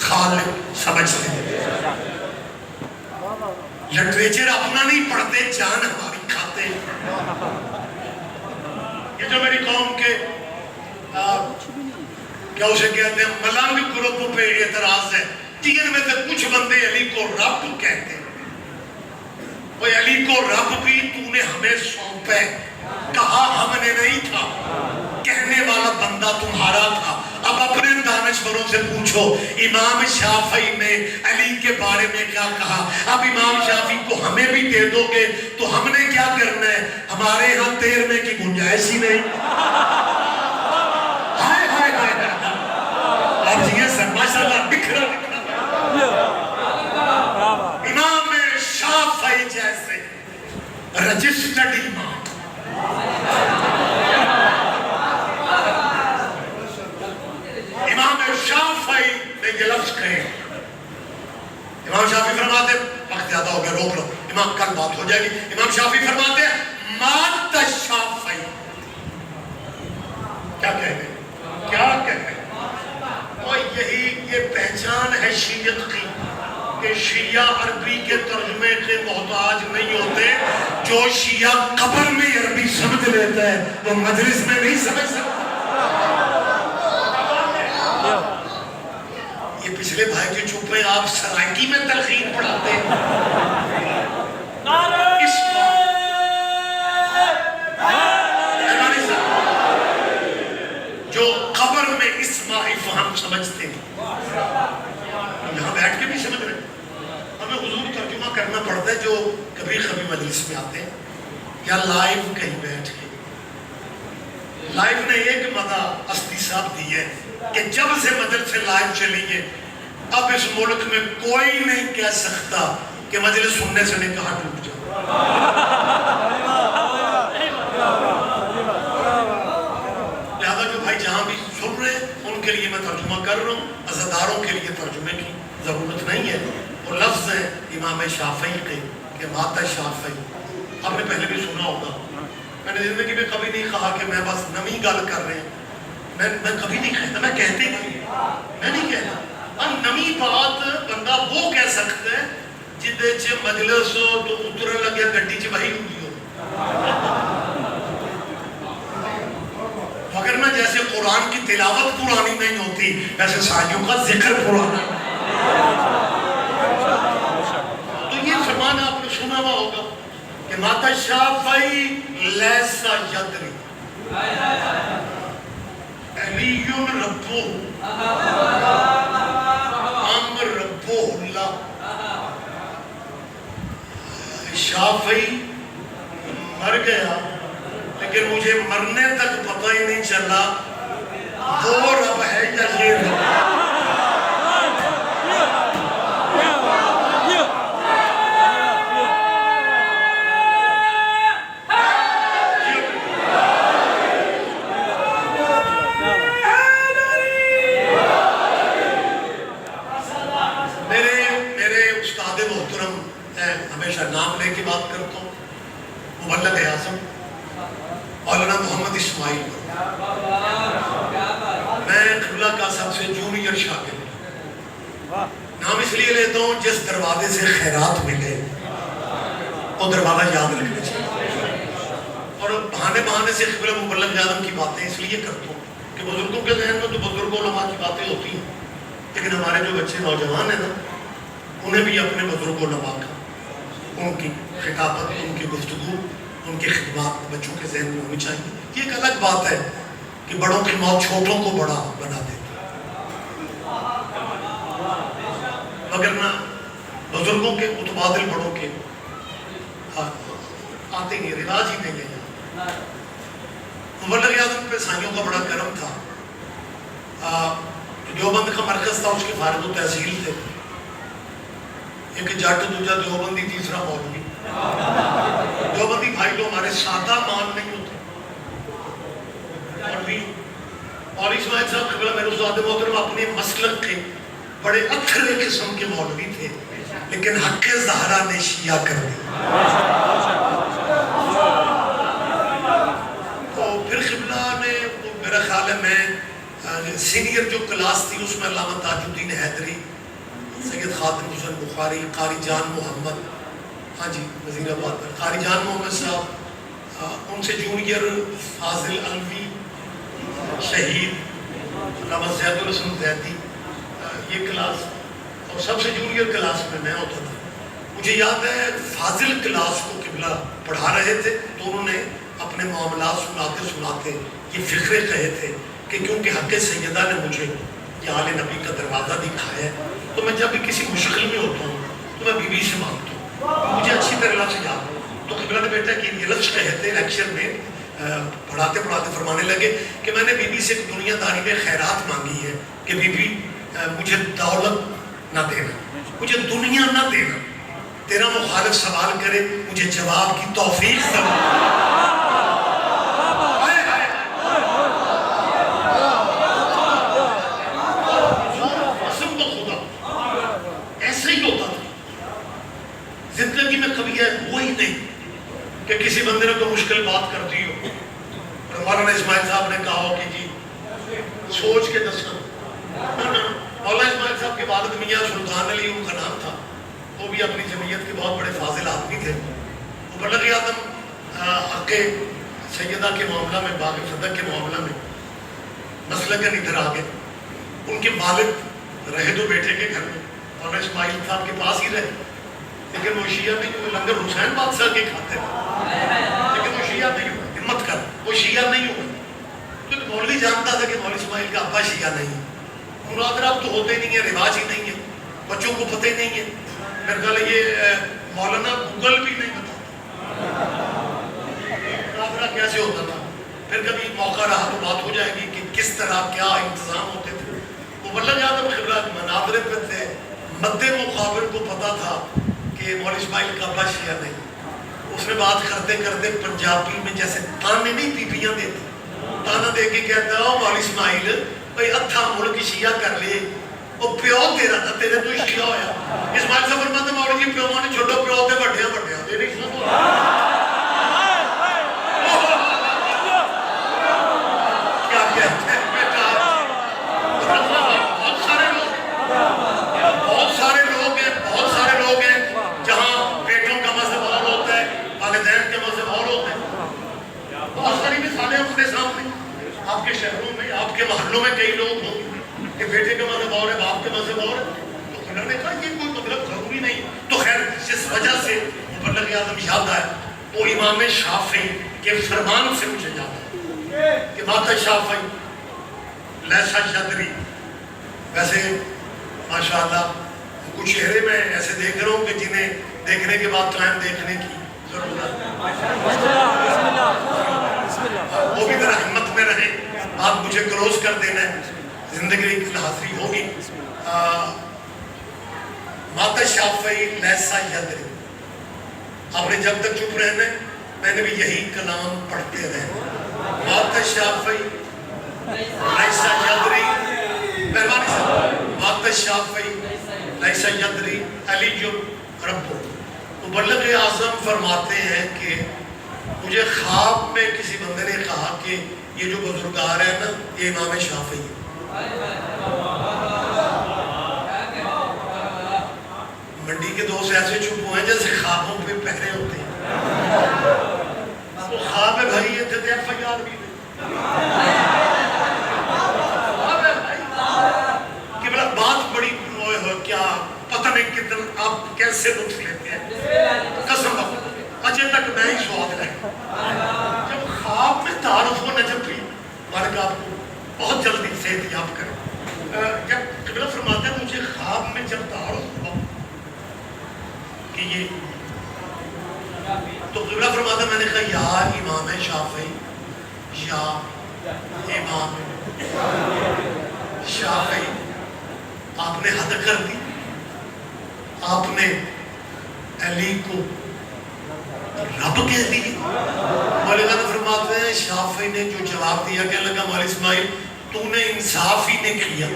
خالق سمجھتے ہیں. لٹریچر اپنا نہیں پڑھتے، جان ہماری کھاتے ہیں. یہ جو میری قوم کے کیا اسے کہتے ہیں ملنگ گروپ پہ اعتراض ہے، تین میں سے کچھ بندے علی کو رب کہتے ہیں. وہ علی کو رب بھی تو نے ہمیں سونپے، کہا ہم نے نہیں تھا، کہنے والا بندہ تمہارا تھا. اب اپنے دانشوروں سے پوچھو امام شافعی نے علی کے بارے میں کیا کہا. اب امام شافعی کو ہمیں بھی دے دو گے تو ہم نے کیا کرنا ہے؟ ہمارے ہاں تیرنے کی گنجائش ہی نہیں. ہائے ہائے ہائے اب یہ سر ماشاءاللہ بکھرا بکھرا. امام شافعی جیسے رجسٹرڈ امام، امام شافعی نے یہ لفظ کہے. امام شافعی فرماتے ہیں، وقت زیادہ ہو گیا روک لو، امام کل بات ہو جائے گی. امام شافعی فرماتے ہیں مات شافعی. کیا کہتے ہیں؟ کیا کہتے ہیں؟ اور یہی یہ پہچان ہے شیعت کی کہ شیعہ عربی کے ترجمے کے محتاج نہیں ہوتے. جو شیعہ قبر میں عربی سمجھ لیتا ہے وہ مجلس میں نہیں سمجھ سکتا. یہ پچھلے بھائی جو چپ ہیں، آپ سرائکی میں تلقین پڑھاتے ہیں. جو قبر میں اسماء افہام سمجھتے ہیں، یہاں بیٹھ کے بھی سمجھ رہے ہیں. ہمیں حضور ترجمہ کرنا پڑتا ہے جو کبھی کبھی مجلس میں آتے ہیں یا لائیو کہیں بیٹھ کے. لائیو نے ایک مدہ اسدی صاحب دی ہے کہ جب سے مجلس سے لائیو چلی ہے اب اس ملک میں کوئی نہیں کہہ سکتا کہ مجلس سننے سے نکاح ٹوٹ جائے. لہذا جو بھائی جہاں بھی سن رہے ہیں ان کے لیے میں ترجمہ کر رہا ہوں، عزاداروں کے لیے ترجمے کی ضرورت نہیں ہے. وہ لفظ ہے امام شافعی کے کہ مات شافعی. آپ نے پہلے بھی سنا ہوگا. میں نے زندگی میں کبھی نہیں کہا کہ میں بس نمی گل کر رہے ہیں. میں کبھی نہیں کہتا، میں کہتے نہیں، میں نہیں کہتا. نمی بات بندہ وہ کہہ سکتا ہے جدے چھ مجلس ہو تو اترن لگے گڈی چھ وحی ہوئی ہو. وگرنہ جیسے قرآن کی تلاوت پرانی نہیں ہوتی ویسے سائیوں کا ذکر پرانا. تو یہ فرمان آپ نے سنا ہوا ہوگا کہ مات شافعی لیسا یدری علی ربو امر ربو اللہ. شافعی مر گیا لیکن مجھے مرنے تک پتہ ہی نہیں چلا وہ رب ہے یا یہ رب. ہمیشہ نام لے کے بات کرتا ہوں، مبلغ اعظم مولانا محمد اسماعیل. میں قبلہ کا سب سے جونیئر شاگرد. نام اس لیے لیتا ہوں جس دروازے سے خیرات ملے وہ دروازہ یاد رکھنا چاہیے. اور بہانے سے قبلہ مبلغ اعظم کی باتیں اس لیے کرتا ہوں کہ بزرگوں کے ذہن میں تو بزرگ علماء کی باتیں ہوتی ہیں، لیکن ہمارے جو بچے نوجوان ہیں نا انہیں بھی اپنے بزرگ علماء کا، ان کی خطابت، ان کی گفتگو، ان کی خدمات بچوں کے ذہن میں ہونی چاہیے. یہ ایک الگ بات ہے کہ بڑوں کی موت چھوٹوں کو بڑا بنا دیتی، مگر نہ بزرگوں کے متبادل بڑوں کے آتے ہیں، رواج ہی نہیں ہے. مبلغ اعظم پہ سائیوں کا بڑا کرم تھا. دیوبند کا مرکز تھا، اس کے فارغ التحصیل تھے. ایک جٹ، دوجا دیوبندی، تیسرا مولوی. دیوبندی بھائی تو ہمارے سادہ مان نہیں ہوتے. اور اسماعیل صاحب قبلہ میرے استاد محترم اپنے مسلک کے بڑے اتھرے قسم کے مولوی تھے، لیکن حق زہرا نے شیعہ کر دی. تو پھر قبلہ نے میرا خیال ہے میں سینئر جو کلاس تھی اس میں علامہ تاج الدین حیدری سید خاتم حسین بخاری، قاری جان محمد، ہاں جی وزیر آباد پر قاری جان محمد صاحب، ان سے جونیئر فاضل علوی شہید، علامہ زید الحسن زیدی، یہ کلاس، اور سب سے جونیئر کلاس میں ہوتا تھا. مجھے یاد ہے فاضل کلاس کو قبلہ پڑھا رہے تھے تو انہوں نے اپنے معاملات سناتے سناتے یہ فقرے کہے تھے کہ کیونکہ حق سیدہ نے مجھے یہ آل نبی کا دروازہ دکھایا ہے تو میں جب بھی کسی مشکل میں ہوتا ہوں تو میں بی بی سے مانگتا ہوں. مجھے اچھی طرح لفظ یاد ہو تو قبلہ نے بیٹا کہ یہ لفظ کہے تھے لیکچر میں پڑھاتے پڑھاتے فرمانے لگے کہ میں نے بی بی سے دنیا داری میں خیرات مانگی ہے کہ بی بی مجھے دولت نہ دینا، مجھے دنیا نہ دینا، تیرا مخالف سوال کرے مجھے جواب کی توفیق دے. قسم تو خدا ایسے ہی ہوتا تھا. زندگی میں کبھی وہ ہی نہیں کہ کسی بندے نے کوئی مشکل بات کر دی ہو اور مولانا اسماعیل صاحب نے کہا ہو کہ جی سوچ کے دسنا. مولانا اسماعیل صاحب کے والد میاں سلطان علی ان کا نام تھا، وہ بھی اپنی جمعیت کے بہت بڑے فاضل آدمی تھے. وہ بلغ اعظم حق سیدہ کے معاملہ میں، باغ صدق کے معاملہ میں مسلکن ادھر آ گئے. ان کے والد رہے دو بیٹے کے گھر میں، مولانا اسماعیل صاحب کے پاس ہی رہے، لیکن وہ شیعہ نہیں ہوئے. لنگر حسین بادشاہ کے کھاتے تھے لیکن وہ شیعہ نہیں ہوئے. ہمت کر، وہ شیعہ نہیں ہوئے کیونکہ مولوی جانتا تھا کہ مولوی اسماعیل کا ابا شیعہ نہیں. مناظرہ اب تو ہوتے نہیں ہیں، رواج ہی نہیں ہے، بچوں کو پتہ ہی نہیں ہے. میرے خیال ہے یہ مولانا گوگل بھی نہیں بتاتا مناظرہ کیسے ہوتا تھا. پھر کبھی موقع رہا تو بات ہو جائے گی کہ کس طرح کیا انتظام ہوتے تھے. وہ بلغ اعظم قبلہ مناظرے پہ تھے، مد مقابل کو پتا تھا کہ مولوی اسماعیل کا ابا شیعہ نہیں. اس نے بات کرتے کرتے پنجابی میں جیسے تانے نہیں بیبیاں دیتی، تانا دے کے کہتا ہے مولوی اسماعیل بھئی اتھا ملک شیعہ کر لے، وہ پیو تیرا تھا، تیرے تو شیعہ ہویا. اسماعیل صاحب فرماتے مولوی جی پیو نے چھوٹو پیو تے بڑھیا بڑھیا دے نہیں سنا. کیا کہتے ہیں بیٹا، بہت سارے لوگ ہیں جہاں بیٹوں کا مذہب اور ہوتا ہے، والدین کے مذہب اور ہوتے ہیں. بہت ساری مثالیں اپنے سامنے آپ کے شہروں میں، آپ کے محلوں میں کئی لوگ ہوں کہ بیٹے کا مذہب اور ہے، باپ کے مذہب اور ہے. تو انہوں نے کہا یہ کوئی مطلب ضروری نہیں. تو خیر جس وجہ سے مبلغ اعظم یاد آیا وہ امام شافعی کے فرمان سے مجھے یاد آیا کہ ماتا شافعی لیسا شدری. ویسے ماشاءاللہ کچھ چہرے میں ایسے دیکھ رہا ہوں کہ جنہیں دیکھنے کے بعد قائم دیکھنے کی ضرورت ہے. وہ بھی ذرا ہمت میں رہے. آپ مجھے کلوز کر دینا ہے، زندگی کی حاضری ہوگی. ماتا شافعی لیسا یدری. آپ نے جب تک چپ رہنا ہے میں نے بھی یہی کلام پڑھتے رہے. ماتا شافعی لیسا یدری، مہربانی سے ماتا شافعی لیسا یدری علی جو ربو. مبلغ اعظم فرماتے ہیں کہ مجھے خواب میں کسی بندے نے کہا کہ یہ جو بزرگار ہے نا یہ امام شافعی ہے. منڈی کے دوست ایسے چھپ ہوئے ہیں جیسے خوابوں پہ پہرے ہوتے ہیں. وہ خواب ہے بھائی، یہ تھے FIR بھی نہیں کہ بلا بات بڑی ہوئے ہو کیا پتہ نہیں کتنا آپ کیسے لطف لیتے ہیں. قسم اجے تک میں ہی سواد رہے جب خواب میں تعارف و نجب بھی مالک آپ کو بہت جلدی صحت یاب کریں. جب قبلہ فرماتے ہیں مجھے خواب میں جب تعارف ہوا کہ یہ تو قبلہ فرماتا ہے میں نے کہا یا امام شافعی، یا امام شافعی. آپ نے حد کر دی. آپ نے علی کو رب کہہ دی. مولانا فرماتے ہیں شافعی نے جو جواب دیا کہ لگا مولا اسماعیل تو نے انصاف ہی نہیں کیا.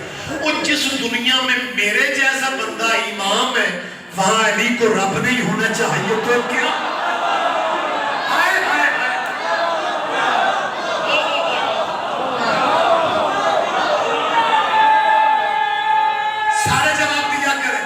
اور جس دنیا میں میرے جیسا بندہ امام ہے وہاں علی کو رب نہیں ہونا چاہیے تو کیا. سارے جواب دیا کریں.